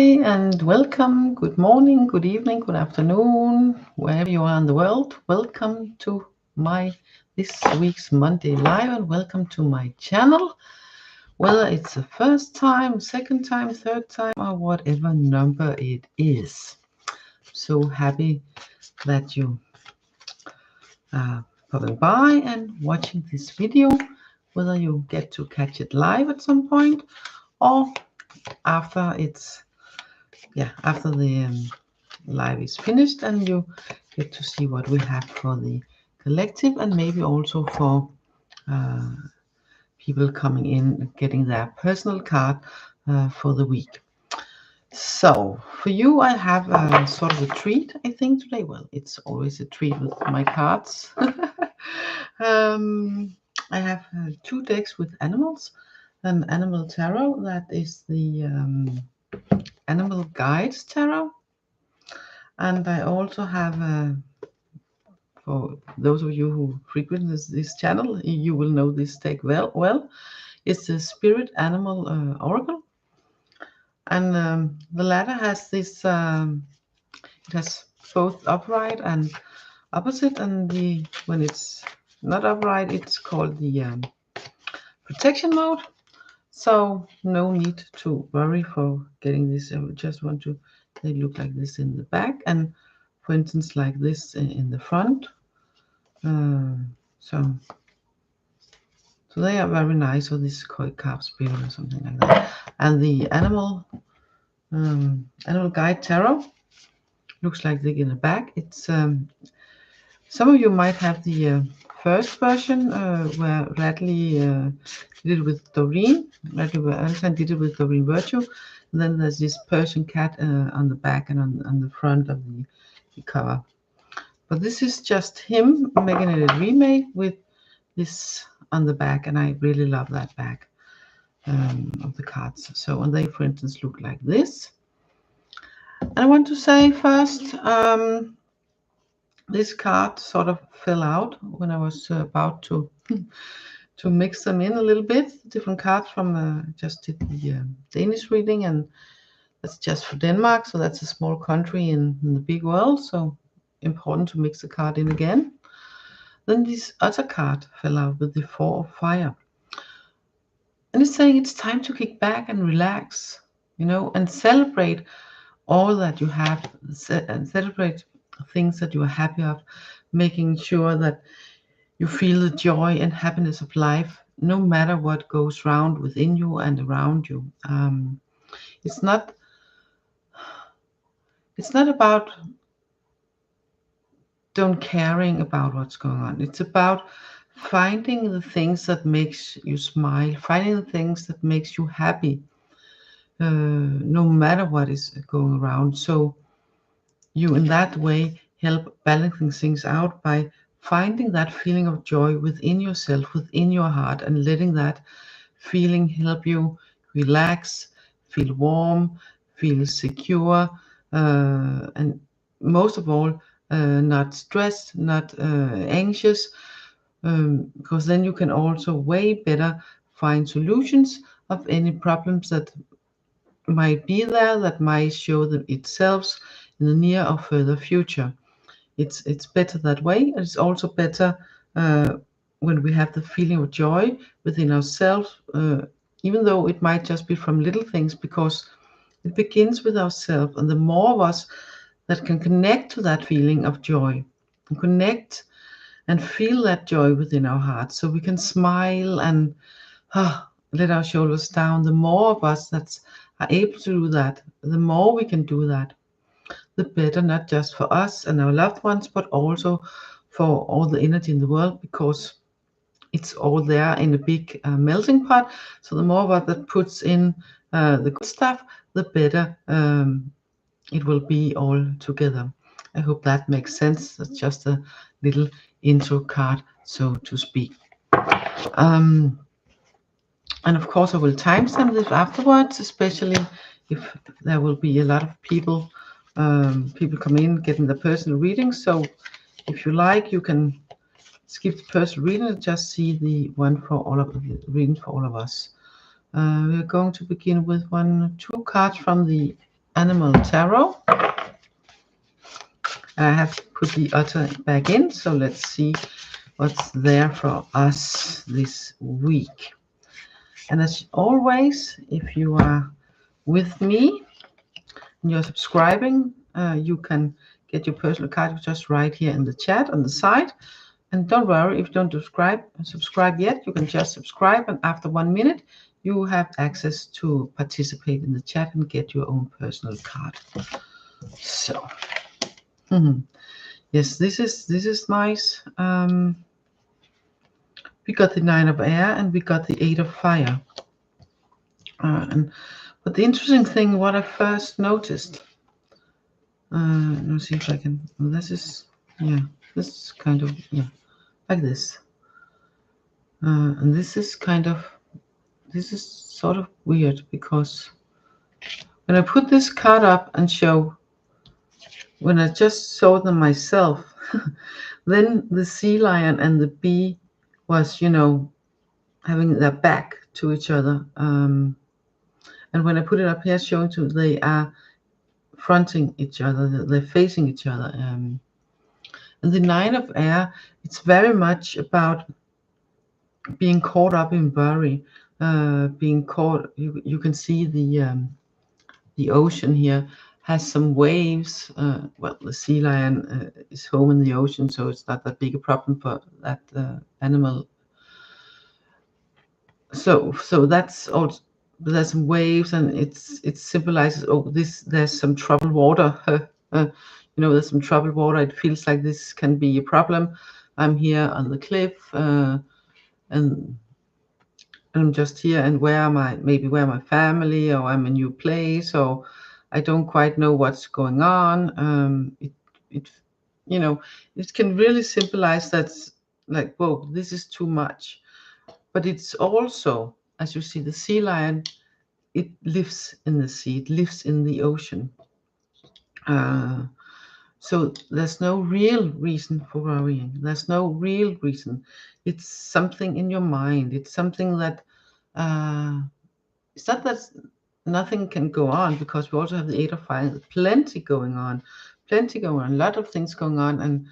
and welcome. Good morning, good evening, good afternoon, wherever you are in the world. Welcome to this week's Monday Live, and welcome to my channel. Whether it's the first time, second time, third time, or whatever number it is. So happy that you are popping by and watching this video, whether you get to catch it live at some point or after the live is finished and you get to see what we have for the collective, and maybe also for people coming in and getting their personal card for the week. So for you, I have sort of a treat, I think, today. Well, it's always a treat with my cards. I have 2 decks with animals, an animal tarot that is the Animal Guides Tarot, and I also have, for those of you who frequent this channel, you will know this deck well. It's the Spirit Animal Oracle, and the latter has this. It has both upright and opposite, and when it's not upright, it's called the protection mode. So no need to worry for getting this. I just want to. They look like this in the back, and for instance, like this in the front. So they are very nice. Or this koi carp spirit or something like that. And the animal guide tarot looks like this in the back. It's some of you might have the first version where RADLEIGH did it with Doreen. Valentine did it with Doreen Virtue. And then there's this Persian cat on the back and on the front of the cover. But this is just him making it a remake with this on the back, and I really love that back of the cards. So, and they, for instance, look like this. And I want to say first, this card sort of fell out when I was about to mix them in a little bit. Different cards from just did the Danish reading, and that's just for Denmark. So that's a small country in the big world. So important to mix the card in again. Then this other card fell out with the 4 of Fire. And it's saying it's time to kick back and relax, and celebrate all that you have, and celebrate things that you are happy of, making sure that you feel the joy and happiness of life, no matter what goes round within you and around you. It's not about don't caring about what's going on. It's about finding the things that makes you smile, finding the things that makes you happy, no matter what is going around. So you in that way help balancing things out by finding that feeling of joy within yourself, within your heart, and letting that feeling help you relax, feel warm, feel secure, and most of all, not stressed, not anxious, because then you can also way better find solutions of any problems that might be there, that might show them itself in the near or further future. It's better that way. It's also better when we have the feeling of joy within ourselves, even though it might just be from little things, because it begins with ourselves, and the more of us that can connect to that feeling of joy and connect and feel that joy within our hearts, so we can smile and let our shoulders down. The more of us that are able to do that, the more we can do that, the better, not just for us and our loved ones, but also for all the energy in the world, because it's all there in a big melting pot. So the more of us that puts in the good stuff, the better it will be all together. I hope that makes sense. That's just a little intro card, so to speak. And of course I will timestamp this afterwards, especially if there will be a lot of people come in getting the personal reading. So if you like, you can skip the personal reading and just see the one for all of the reading for all of us. We're going to begin with 2 cards from the Animal Tarot. I have put the otter back in, so let's see what's there for us this week. And as always, if you are with me and you're subscribing, you can get your personal card just right here in the chat on the side. And don't worry if you don't subscribe yet, you can just subscribe, and after 1 minute you have access to participate in the chat and get your own personal card. So yes, this is nice. We got the 9 of air and we got the 8 of fire. But the interesting thing, what I first noticed, let me see if I can. This is kind of like this, and this is sort of weird, because when I put this card up and show, when I just saw them myself, then the sea lion and the bee was, having their back to each other. And when I put it up here, showing to, they are fronting each other, they're facing each other. And the 9 of air, it's very much about being caught up in worry, being caught. You can see the ocean here has some waves. Well, the sea lion is home in the ocean, so it's not that big a problem for that animal. So that's also, there's some waves, and it symbolizes, there's some troubled water. There's some troubled water. It feels like this can be a problem. I'm here on the cliff, and I'm just here, and where my family, or I'm a new place, or I don't quite know what's going on. It can really symbolize that, like, whoa, this is too much. But it's also, as you see, the sea lion, it lives in the sea, it lives in the ocean. So there's no real reason for worrying. There's no real reason. It's something in your mind. It's something that, it's not that nothing can go on, because we also have the 8 of fire, plenty going on, a lot of things going on, and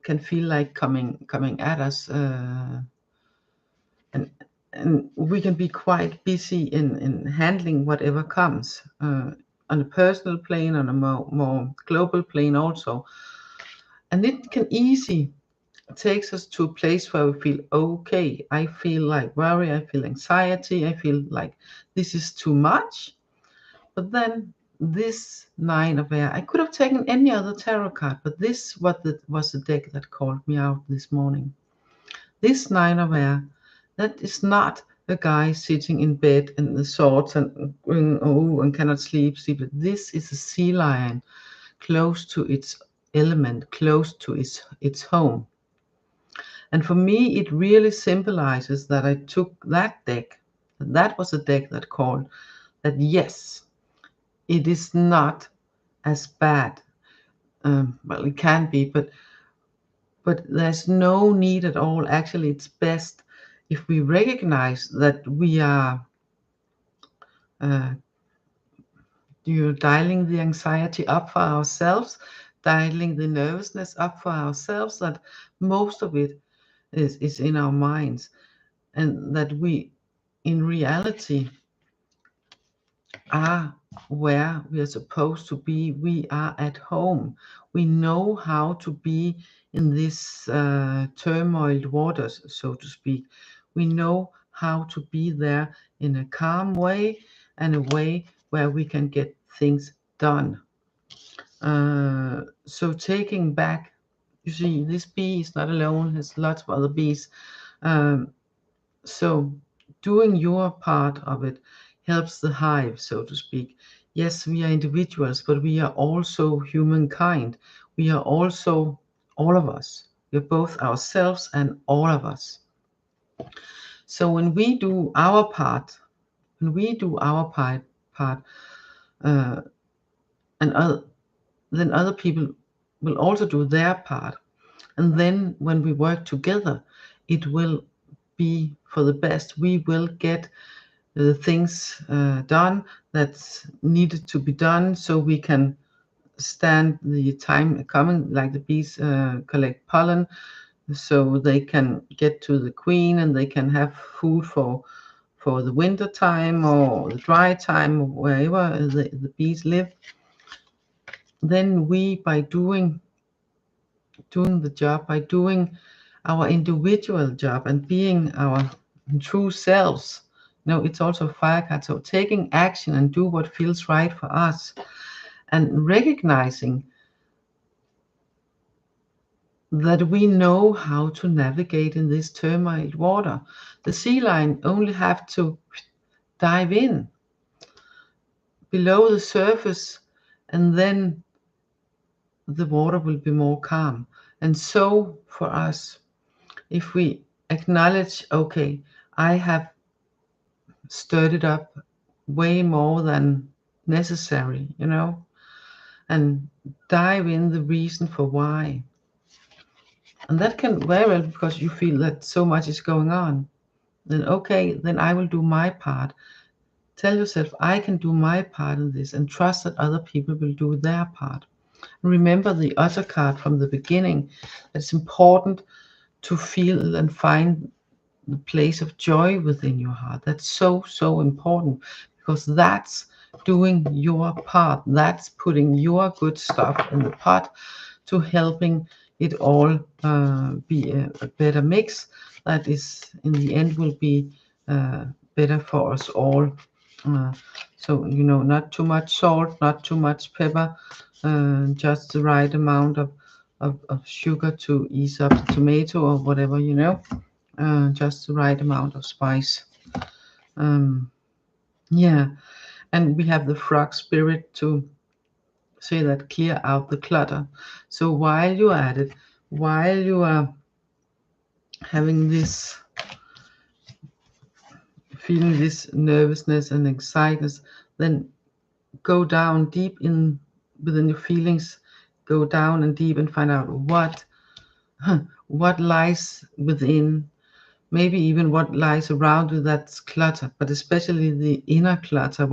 can feel like coming at us. And we can be quite busy in handling whatever comes, on a personal plane, on a more global plane also. And it can easily takes us to a place where we feel, okay, I feel like worry, I feel anxiety, I feel like this is too much. But then this 9 of air, I could have taken any other tarot card, but this was the deck that called me out this morning. This 9 of air, that is not a guy sitting in bed and the swords and cannot sleep. This is a sea lion, close to its element, close to its home. And for me, it really symbolizes that I took that deck. That was a deck that called that, yes, it is not as bad. Well, it can be, but there's no need at all. Actually, it's best if we recognize that we are dialing the anxiety up for ourselves, dialing the nervousness up for ourselves, that most of it is in our minds, and that we in reality are where we are supposed to be. We are at home. We know how to be in this turmoiled waters, so to speak. We know how to be there in a calm way, and a way where we can get things done. So taking back, you see, this bee is not alone. There's lots of other bees. So doing your part of it helps the hive, so to speak. Yes, we are individuals, but we are also humankind. We are also all of us. We're both ourselves and all of us. So when we do our part, then other people will also do their part. And then when we work together, it will be for the best. We will get the things done that's needed to be done, so we can stand the time coming, like the bees collect pollen, so they can get to the queen and they can have food for the winter time or the dry time, wherever the bees live. Then we, by doing the job, by doing our individual job and being our true selves, it's also a fire card. So taking action and do what feels right for us, and recognizing that we know how to navigate in this turmoil water. The sea lion only have to dive in below the surface, and then the water will be more calm. And so for us, if we acknowledge, okay, I have stirred it up way more than necessary, and dive in the reason for why. And that can very well because you feel that so much is going on. Then okay, then I will do my part. Tell yourself, I can do my part in this, and trust that other people will do their part. Remember the other card from the beginning. It's important to feel and find the place of joy within your heart. That's so important, because that's doing your part. That's putting your good stuff in the pot to helping it all be a better mix that is in the end will be better for us all. So not too much salt, not too much pepper, just the right amount of sugar to ease up the tomato or whatever, just the right amount of spice. Yeah, and we have the frog spirit to say that clear out the clutter. So while you are at it, while you are having this, feeling this nervousness and anxiety, then go down deep in within your feelings, go down and deep and find out what lies within, maybe even what lies around you that's clutter, but especially the inner clutter,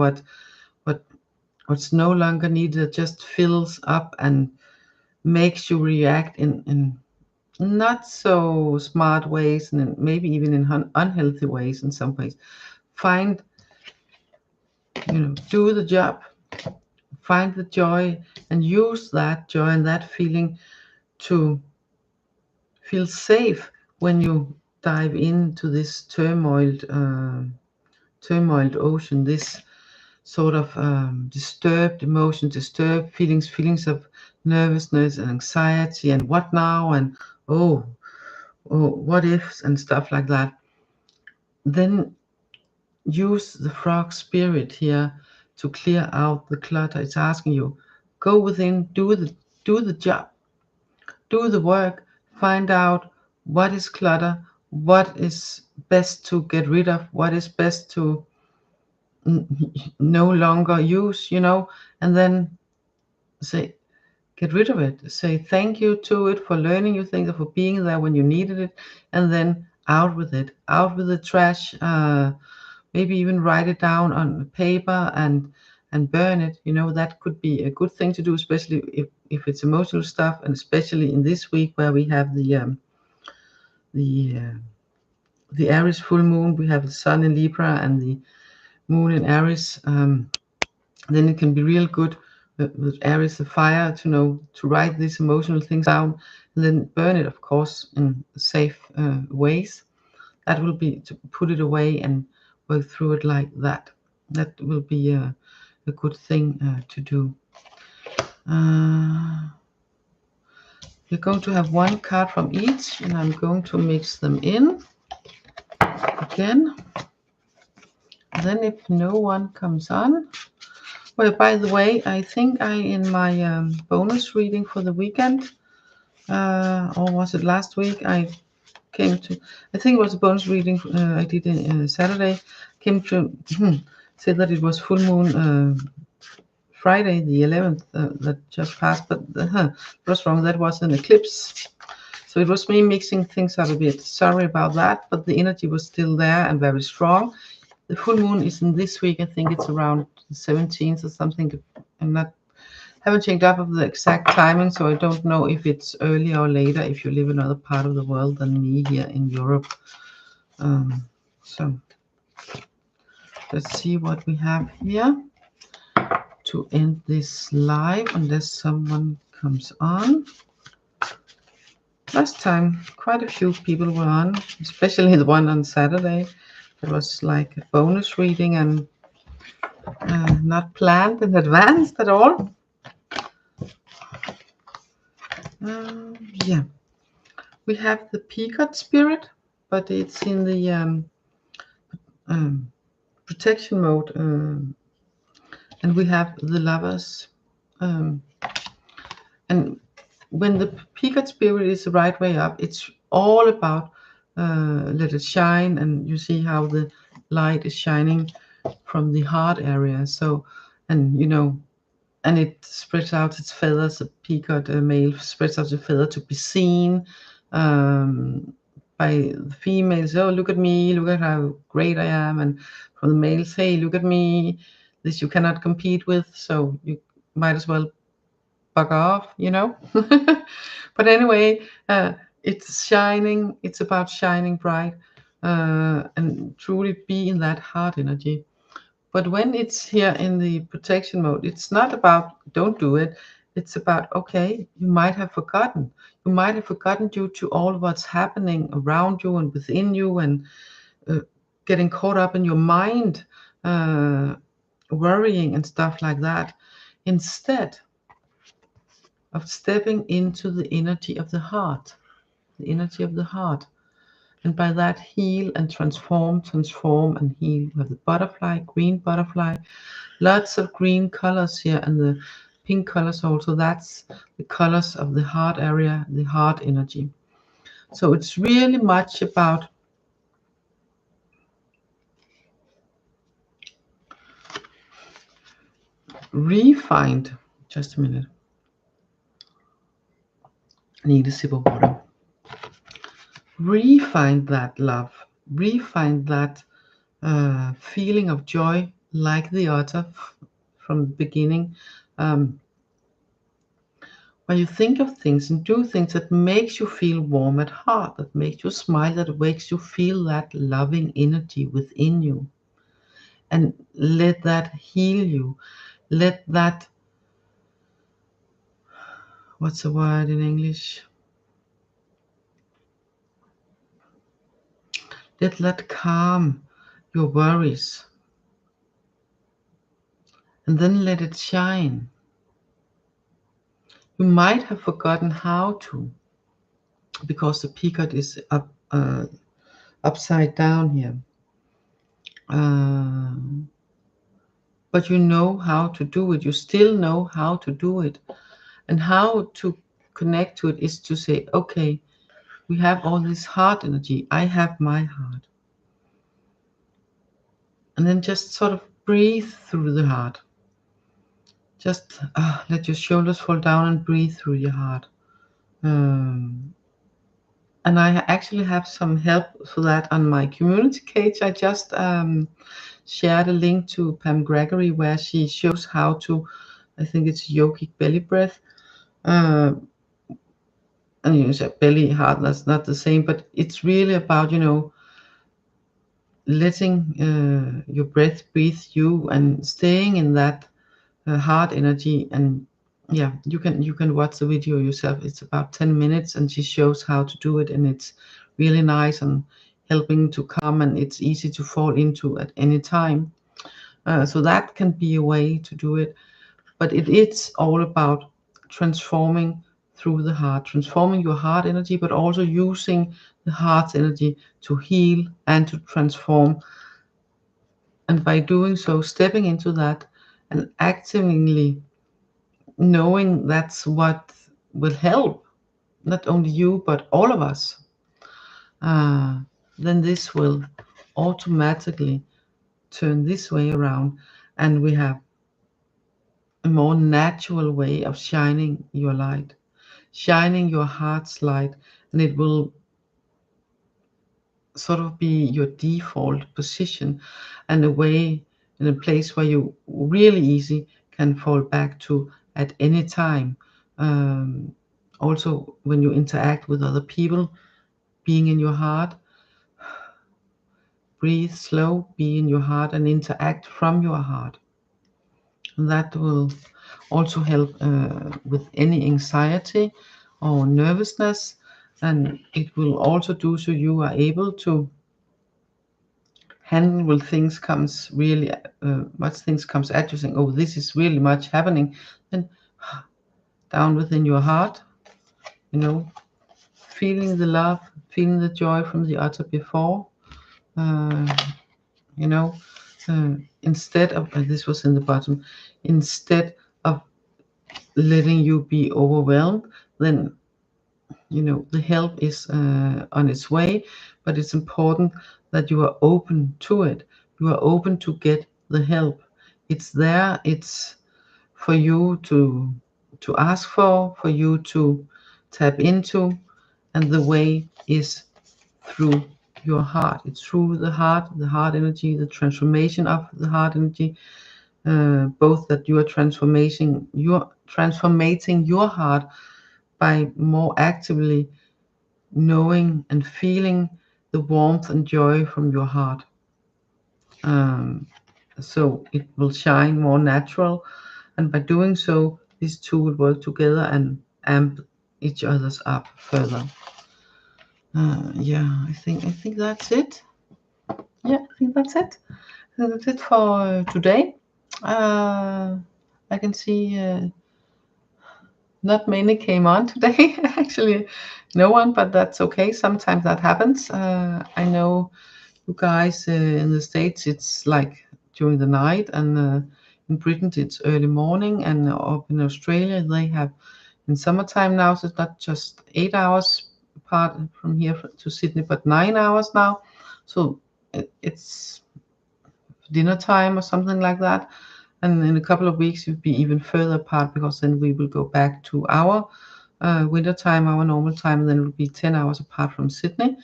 what's no longer needed, that just fills up and makes you react in not so smart ways, and maybe even in unhealthy ways in some ways. Find, do the job, find the joy, and use that joy and that feeling to feel safe when you dive into this turmoiled ocean, this sort of disturbed emotion, disturbed feelings of nervousness and anxiety and what now, and oh what ifs and stuff like that. Then use the frog spirit here to clear out the clutter. It's asking you, go within, do the job, do the work, find out what is clutter, what is best to get rid of, what is best to no longer use, and then say, get rid of it. Say thank you to it for learning you things, for being there when you needed it, and then out with it, out with the trash. Maybe even write it down on paper and burn it. That could be a good thing to do, especially if it's emotional stuff, and especially in this week where we have the Aries full moon. We have the sun in Libra and the moon in Aries. Then it can be real good with Aries, the fire, to write these emotional things down and then burn it, of course, in safe ways. That will be to put it away and work through it like that. That will be a good thing to do. You're going to have one card from each, and I'm going to mix them in again. Then if no one comes on, well, by the way, I think in my bonus reading for the weekend, or was it last week, I think it was a bonus reading I did on Saturday, came to say that it was full moon Friday the 11th that just passed, but it was wrong. That was an eclipse. So it was me mixing things up a bit. Sorry about that, but the energy was still there and very strong. The full moon is in this week. I think it's around the 17th or something. Haven't checked up of the exact timing, so I don't know if it's earlier or later if you live in another part of the world than me here in Europe. So let's see what we have here to end this live, unless someone comes on. Last time, quite a few people were on, especially the one on Saturday. It was like a bonus reading and not planned in advance at all. Yeah, we have the Peacock spirit, but it's in the protection mode, and we have the Lovers. And when the Peacock spirit is the right way up, it's all about let it shine, and you see how the light is shining from the heart area. So, and you know, and it spreads out its feathers. The peacock male spreads out the feather to be seen by the females. Oh, look at me, look at how great I am. And from the males, hey, look at me, this you cannot compete with, so you might as well bug off, you know. But anyway, it's shining, it's about shining bright and truly be in that heart energy. But when it's here in the protection mode, it's not about don't do it. It's about, okay, you might have forgotten. You might have forgotten due to all what's happening around you and within you, and getting caught up in your mind, worrying and stuff like that. Instead of stepping into the energy of the heart, and by that heal and transform and heal. We have the butterfly, green butterfly, lots of green colors here, and the pink colors also. That's the colors of the heart area, the heart energy. So it's really much about refined. Just a minute. I need a sip of water. Refine that love, refine that feeling of joy, like the otter from the beginning, where you think of things and do things that makes you feel warm at heart, that makes you smile, that makes you feel that loving energy within you, and let that heal you. Let that, what's the word in English? Let that calm your worries, and then let it shine. You might have forgotten how to, because the peacock is upside down here. But you know how to do it. You still know how to do it. And how to connect to it is to say, okay, we have all this heart energy. I have my heart. And then just sort of breathe through the heart. Just let your shoulders fall down and breathe through your heart. And I actually have some help for that on my community page. I just shared a link to Pam Gregory where she shows how to, I think it's yogic belly breath. And you say belly, heart, that's not the same, but it's really about, you know, letting your breath breathe you and staying in that heart energy. And yeah, you can watch the video yourself. It's about 10 minutes and she shows how to do it, and it's really nice and helping to come, and it's easy to fall into at any time. So that can be a way to do it, but it's all about transforming through the heart, transforming your heart energy, but also using the heart's energy to heal and to transform. And by doing so, stepping into that and actively knowing that's what will help not only you but all of us, then this will automatically turn this way around, and we have a more natural way of shining your light, shining your heart's light, and it will sort of be your default position, and a way, in a place where you really easy can fall back to at any time. Also, when you interact with other people, being in your heart, breathe slow, be in your heart, and interact from your heart. And that will also help with any anxiety or nervousness, and it will also do so you are able to handle when things comes really much things comes at you, saying, oh, this is really much happening, then down within your heart, you know, feeling the love, feeling the joy from the other before, uh, you know, instead of, this was in the bottom, instead of letting you be overwhelmed, then, you know, the help is on its way, but it's important that you are open to it. You are open to get the help. It's there. It's for you to ask for you to tap into, and the way is through your heart. It's through the heart energy, the transformation of the heart energy, both that you are transformating your heart by more actively knowing and feeling the warmth and joy from your heart. So it will shine more natural, and by doing so, these two will work together and amp each other's up further. Yeah, I think that's it. Yeah, I think that's it. I think that's it for today. I can see not many came on today. Actually, no one, but that's okay. Sometimes that happens. I know you guys in the States, it's like during the night, and in Britain, it's early morning, and up in Australia, they have in summertime now, so it's not just 8 hours apart from here to Sydney, but 9 hours now. So it's dinner time or something like that. And in a couple of weeks, you'll be even further apart, because then we will go back to our winter time, our normal time, and then it will be 10 hours apart from Sydney.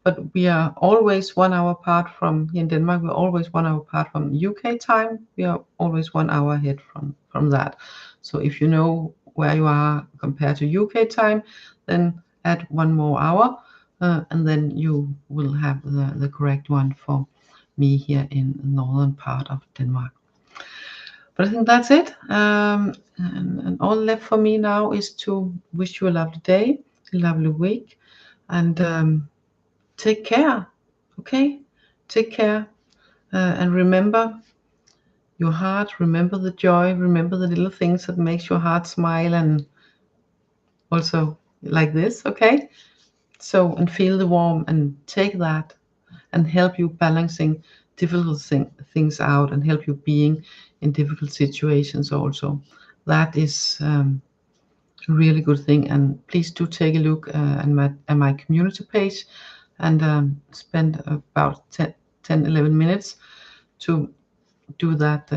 But we are always 1 hour apart from here in Denmark. We're always 1 hour apart from UK time. We are always 1 hour ahead from that. So if you know where you are compared to UK time, then add 1 more hour, and then you will have the correct one for me here in the northern part of Denmark. But I think that's it. And all left for me now is to wish you a lovely day, a lovely week, and take care. Okay? Take care. And remember your heart, remember the joy, remember the little things that makes your heart smile, and also like this, okay? So, and feel the warmth, and take that and help you balancing difficult things out, and help you being in difficult situations also. That is a really good thing. And please do take a look at my community page, and spend about 10-11 minutes to do that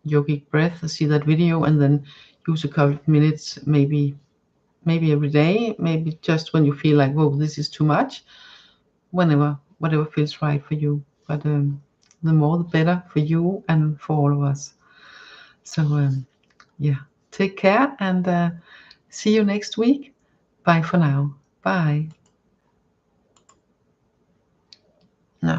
yogic breath, see that video, and then use a couple of minutes, maybe every day, maybe just when you feel like, whoa, this is too much, whatever feels right for you. But the more the better for you and for all of us. So yeah, take care, and see you next week. Bye for now. Bye.